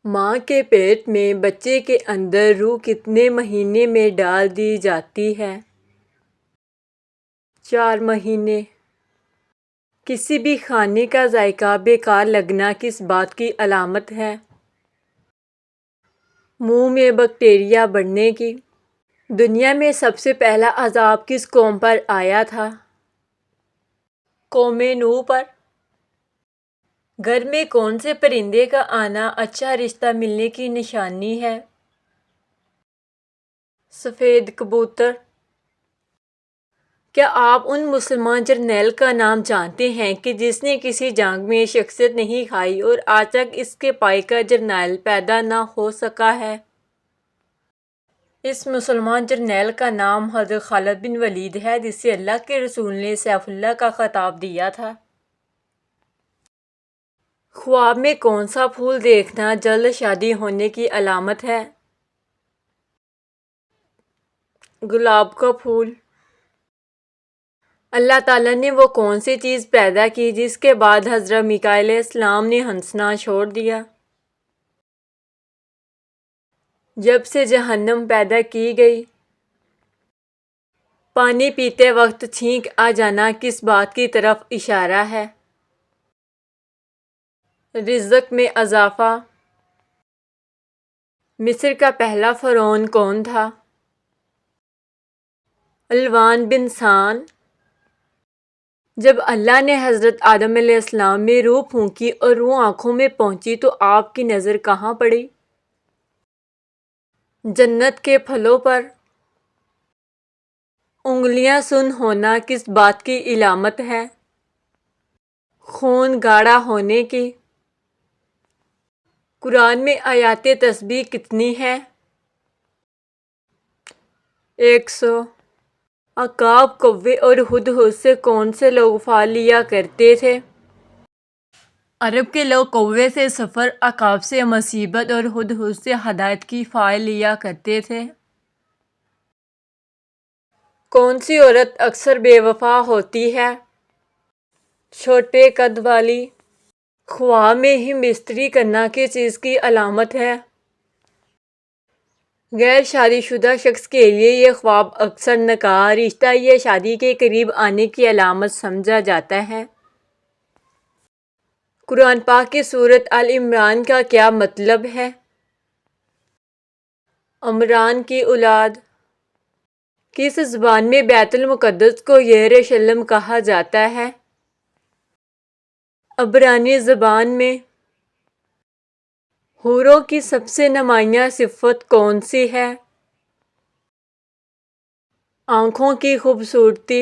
ماں کے پیٹ میں بچے کے اندر روح کتنے مہینے میں ڈال دی جاتی ہے؟ 4 مہینے۔ کسی بھی کھانے کا ذائقہ بیکار لگنا کس بات کی علامت ہے؟ منہ میں بیکٹیریا بڑھنے کی۔ دنیا میں سب سے پہلا عذاب کس قوم پر آیا تھا؟ قوم نوح پر۔ گھر میں کون سے پرندے کا آنا اچھا رشتہ ملنے کی نشانی ہے؟ سفید کبوتر۔ کیا آپ ان مسلمان جرنیل کا نام جانتے ہیں کہ جس نے کسی جنگ میں شکست نہیں کھائی اور آج تک اس کے پائے کا جرنیل پیدا نہ ہو سکا ہے؟ اس مسلمان جرنیل کا نام حضرت خالد بن ولید ہے جسے اللہ کے رسول نے سیف اللہ کا خطاب دیا تھا۔ خواب میں کون سا پھول دیکھنا جلد شادی ہونے کی علامت ہے؟ گلاب کا پھول۔ اللہ تعالیٰ نے وہ کون سی چیز پیدا کی جس کے بعد حضرت میکائیل علیہ السلام نے ہنسنا چھوڑ دیا؟ جب سے جہنم پیدا کی گئی۔ پانی پیتے وقت چھینک آ جانا کس بات کی طرف اشارہ ہے؟ رزق میں اضافہ۔ مصر کا پہلا فرعون کون تھا؟ الوان بن سان۔ جب اللہ نے حضرت آدم علیہ السلام میں روح پھونکی اور روح آنکھوں میں پہنچی تو آپ کی نظر کہاں پڑی؟ جنت کے پھلوں پر۔ انگلیاں سن ہونا کس بات کی علامت ہے؟ خون گاڑھا ہونے کی۔ قرآن میں آیات تسبیح کتنی ہیں؟ 100۔ عقاب، کوے اور ہدہد سے کون سے لوگ پھل لیا کرتے تھے؟ عرب کے لوگ کوے سے سفر، عقاب سے مصیبت اور ہدہد سے ہدایت کی پھل لیا کرتے تھے۔ کون سی عورت اکثر بے وفا ہوتی ہے؟ چھوٹے قد والی۔ خواب میں ہی مستری کرنا کس چیز کی علامت ہے؟ غیر شادی شدہ شخص کے لیے یہ خواب اکثر نکاح، رشتہ یا شادی کے قریب آنے کی علامت سمجھا جاتا ہے۔ قرآن پاک کی سورۃ آل عمران کا کیا مطلب ہے؟ عمران کی اولاد۔ کس زبان میں بیت المقدس کو یروشلم کہا جاتا ہے؟ عبرانی زبان میں۔ حوروں کی سب سے نمایاں صفت کون سی ہے؟ آنکھوں کی خوبصورتی۔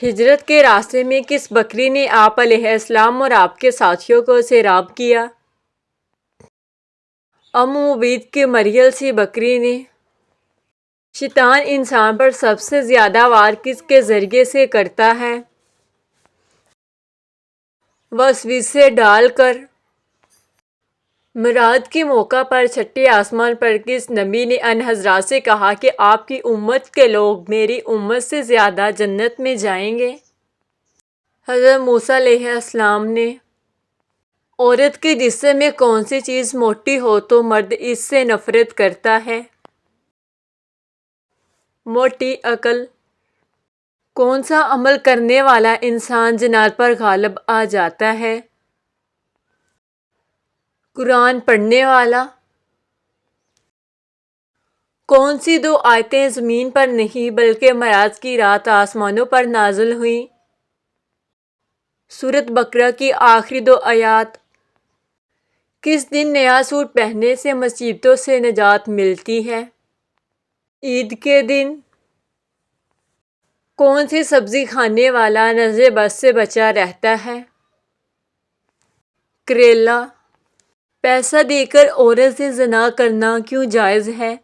ہجرت کے راستے میں کس بکری نے آپ علیہ السلام اور آپ کے ساتھیوں کو سیراب کیا؟ ام مبید کی مریل سی بکری نے۔ شیطان انسان پر سب سے زیادہ وار کس کے ذریعے سے کرتا ہے؟ وسوسے ڈال کر۔ معراج کے موقع پر چھٹے آسمان پر کس نبی نے ان حضرات سے کہا کہ آپ کی امت کے لوگ میری امت سے زیادہ جنت میں جائیں گے؟ حضرت موسیٰ علیہ السلام نے۔ عورت کے جسم میں کون سی چیز موٹی ہو تو مرد اس سے نفرت کرتا ہے؟ موٹی عقل۔ کون سا عمل کرنے والا انسان جنات پر غالب آ جاتا ہے؟ قرآن پڑھنے والا۔ کون سی 2 آیتیں زمین پر نہیں بلکہ معراج کی رات آسمانوں پر نازل ہوئیں؟ سورۃ بقرہ کی آخری 2 آیات۔ کس دن نیا سوٹ پہننے سے مصیبتوں سے نجات ملتی ہے؟ عید کے دن۔ کون سی سبزی کھانے والا نظر بد سے بچا رہتا ہے؟ کریلا۔ پیسہ دے کر عورت سے زنا کرنا کیوں جائز ہے؟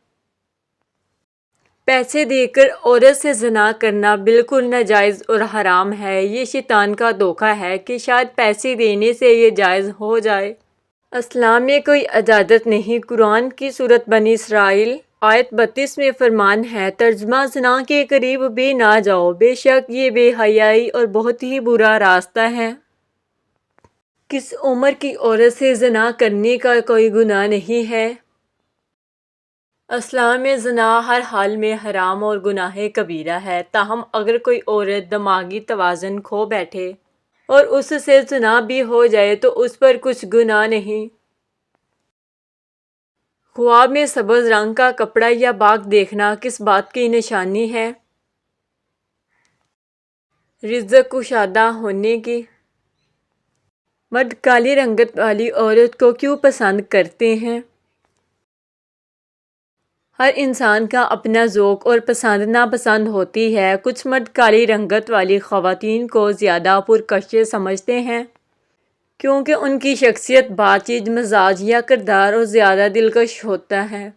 پیسے دے کر عورت سے زنا کرنا بالکل ناجائز اور حرام ہے۔ یہ شیطان کا دھوکہ ہے کہ شاید پیسے دینے سے یہ جائز ہو جائے۔ اسلام میں کوئی اجازت نہیں۔ قرآن کی سورۃ بنی اسرائیل آیت 32 میں فرمان ہے، ترجمہ زنا کے قریب بھی نہ جاؤ، بے شک یہ بے حیائی اور بہت ہی برا راستہ ہے۔ کس عمر کی عورت سے زنا کرنے کا کوئی گناہ نہیں ہے؟ اسلام میں زنا ہر حال میں حرام اور گناہ کبیرہ ہے، تاہم اگر کوئی عورت دماغی توازن کھو بیٹھے اور اس سے زنا بھی ہو جائے تو اس پر کچھ گناہ نہیں۔ خواب میں سبز رنگ کا کپڑا یا باغ دیکھنا کس بات کی نشانی ہے؟ رزق کشادہ ہونے کی۔ مرد کالی رنگت والی عورت کو کیوں پسند کرتے ہیں؟ ہر انسان کا اپنا ذوق اور پسند ناپسند ہوتی ہے۔ کچھ مرد کالی رنگت والی خواتین کو زیادہ پرکشش سمجھتے ہیں کیونکہ ان کی شخصیت، بات چیت، مزاج یا کردار اور زیادہ دلکش ہوتا ہے۔